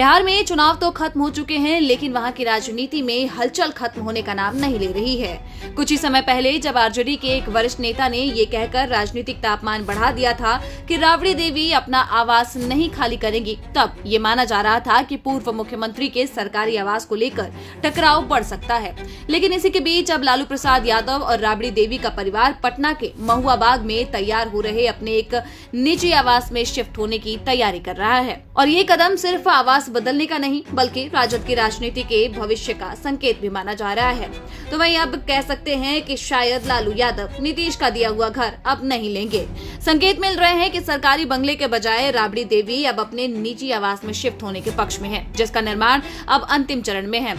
बिहार में चुनाव तो खत्म हो चुके हैं, लेकिन वहां की राजनीति में हलचल खत्म होने का नाम नहीं ले रही है। कुछ ही समय पहले जब आरजेडी के एक वरिष्ठ नेता ने ये कहकर राजनीतिक तापमान बढ़ा दिया था कि राबड़ी देवी अपना आवास नहीं खाली करेंगी, तब ये माना जा रहा था कि पूर्व मुख्यमंत्री के सरकारी आवास को लेकर टकराव बढ़ सकता है। लेकिन इसी के बीच अब लालू प्रसाद यादव और राबड़ी देवी का परिवार पटना के महुआ बाग में तैयार हो रहे अपने एक निजी आवास में शिफ्ट होने की तैयारी कर रहा है। और ये कदम सिर्फ आवास बदलने का नहीं, बल्कि राजद की राजनीति के भविष्य का संकेत भी माना जा रहा है। तो वहीं अब कह सकते हैं कि शायद लालू यादव नीतीश का दिया हुआ घर अब नहीं लेंगे। संकेत मिल रहे हैं कि सरकारी बंगले के बजाय राबड़ी देवी अब अपने निजी आवास में शिफ्ट होने के पक्ष में है, जिसका निर्माण अब अंतिम चरण में है।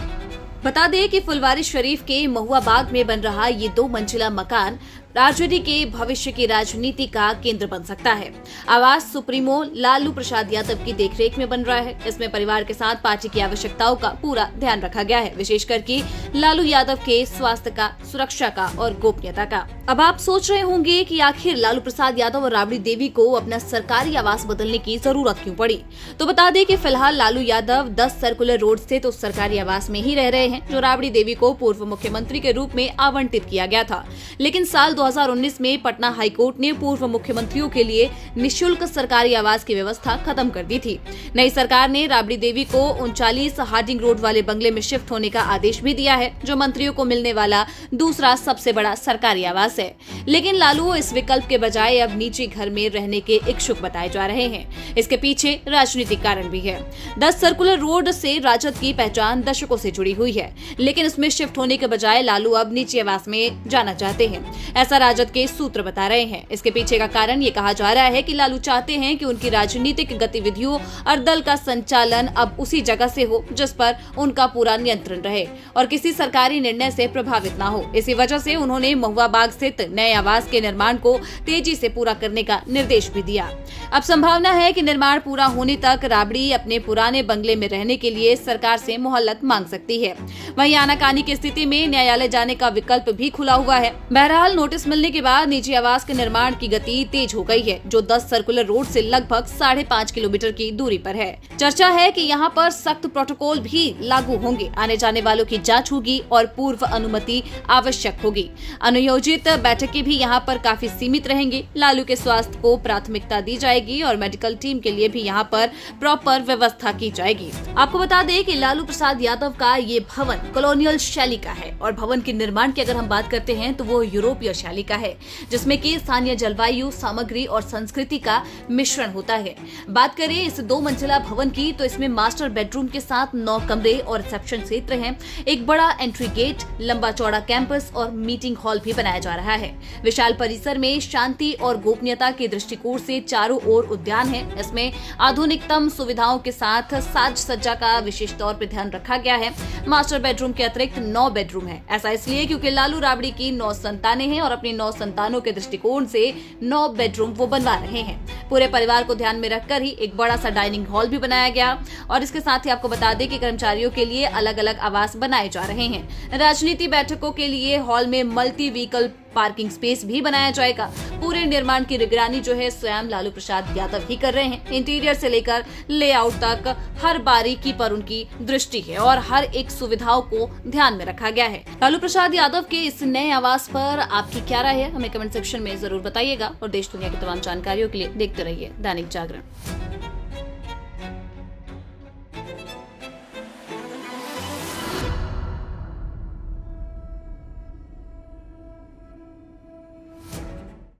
बता दें कि फुलवारी शरीफ के महुआ बाग में बन रहा ये 2 मंजिला मकान आरजेडी के भविष्य की राजनीति का केंद्र बन सकता है। आवास सुप्रीमो लालू प्रसाद यादव की देखरेख में बन रहा है। इसमें परिवार के साथ पार्टी की आवश्यकताओं का पूरा ध्यान रखा गया है, विशेषकर कि लालू यादव के स्वास्थ्य का, सुरक्षा का और गोपनीयता का। अब आप सोच रहे होंगे कि आखिर लालू प्रसाद यादव और राबड़ी देवी को अपना सरकारी आवास बदलने की जरूरत क्यों पड़ी। तो बता दें कि फिलहाल लालू यादव 10 सर्कुलर रोड स्थित उस सरकारी आवास में ही रह रहे हैं जो राबड़ी देवी को पूर्व मुख्यमंत्री के रूप में आवंटित किया गया था। लेकिन साल 2019 में पटना हाईकोर्ट ने पूर्व मुख्यमंत्रियों के लिए निःशुल्क सरकारी आवास की व्यवस्था खत्म कर दी थी। नई सरकार ने राबड़ी देवी को 39 हार्डिंग रोड वाले बंगले में शिफ्ट होने का आदेश भी दिया है, जो मंत्रियों को मिलने वाला दूसरा सबसे बड़ा सरकारी आवास है। लेकिन लालू इस विकल्प के बजाय अब निजी घर में रहने के इच्छुक बताए जा रहे हैं। इसके पीछे राजनीतिक कारण भी है। 10 सर्कुलर रोड से राजद की पहचान दशकों से जुड़ी हुई है, लेकिन इसमें शिफ्ट होने के बजाय लालू अब निजी आवास में जाना चाहते हैं, ऐसा राजद के सूत्र बता रहे हैं। इसके पीछे का कारण ये कहा जा रहा है कि लालू चाहते हैं कि उनकी राजनीतिक गतिविधियों और दल का संचालन अब उसी जगह से हो जिस पर उनका पूरा नियंत्रण रहे और किसी सरकारी निर्णय से प्रभावित ना हो। इसी वजह से उन्होंने महुआ बाग स्थित नए आवास के निर्माण को तेजी से पूरा करने का निर्देश भी दिया। अब संभावना है कि निर्माण पूरा होने तक राबड़ी अपने पुराने बंगले में रहने के लिए सरकार से मोहलत मांग सकती है। वहीं आनाकानी की स्थिति में न्यायालय जाने का विकल्प भी खुला हुआ है। बहरहाल नोटिस मिलने के बाद निजी आवास के निर्माण की गति तेज हो गई है, जो 10 सर्कुलर रोड से लगभग 5.5 किलोमीटर की दूरी पर है। चर्चा है कि यहाँ पर सख्त प्रोटोकॉल भी लागू होंगे, आने जाने वालों की जांच होगी और पूर्व अनुमति आवश्यक होगी। अनुयोजित बैठकें भी यहाँ पर काफी सीमित रहेंगी। लालू के स्वास्थ्य को प्राथमिकता दी जाएगी और मेडिकल टीम के लिए भी यहाँ पर प्रॉपर व्यवस्था की जाएगी। आपको बता दें कि लालू प्रसाद यादव का ये भवन कॉलोनियल शैली का है और भवन के निर्माण की अगर हम बात करते हैं तो वो यूरोपीय शैली का है, जिसमें कि स्थानीय जलवायु, सामग्री और संस्कृति का मिश्रण होता है। बात करें इस 2 मंजिला भवन की तो इसमें मास्टर बेडरूम के साथ 9 कमरे और रिसेप्शन क्षेत्र हैं, एक बड़ा एंट्री गेट, लंबा चौड़ा कैंपस और मीटिंग हॉल भी बनाया जा रहा है। विशाल परिसर में शांति और गोपनीयता के दृष्टिकोण से चारों ओर उद्यान है। इसमें आधुनिकतम सुविधाओं के साथ साज सज्जा का विशेष तौर पर ध्यान रखा गया है। मास्टर बेडरूम के अतिरिक्त 9 बेडरूम है। ऐसा इसलिए क्योंकि लालू राबड़ी की 9 संतानें हैं और अपनी 9 संतानों के दृष्टिकोण से 9 बेडरूम वो बनवा रहे हैं। पूरे परिवार को ध्यान में रखकर ही एक बड़ा सा डाइनिंग हॉल भी बनाया गया और इसके साथ ही आपको बता दें कि कर्मचारियों के लिए अलग अलग आवास बनाए जा रहे हैं। राजनीति बैठकों के लिए हॉल में मल्टी व्हीकल पार्किंग स्पेस भी बनाया जाएगा। पूरे निर्माण की निगरानी जो है स्वयं लालू प्रसाद यादव ही कर रहे हैं। इंटीरियर से लेकर लेआउट तक हर बारीकी पर उनकी दृष्टि है और हर एक सुविधाओं को ध्यान में रखा गया है। लालू प्रसाद यादव के इस नए आवास पर आपकी क्या राय है, हमें कमेंट सेक्शन में जरूर बताइएगा और देश दुनिया की तमाम जानकारियों के लिए देखते रहिए दैनिक जागरण।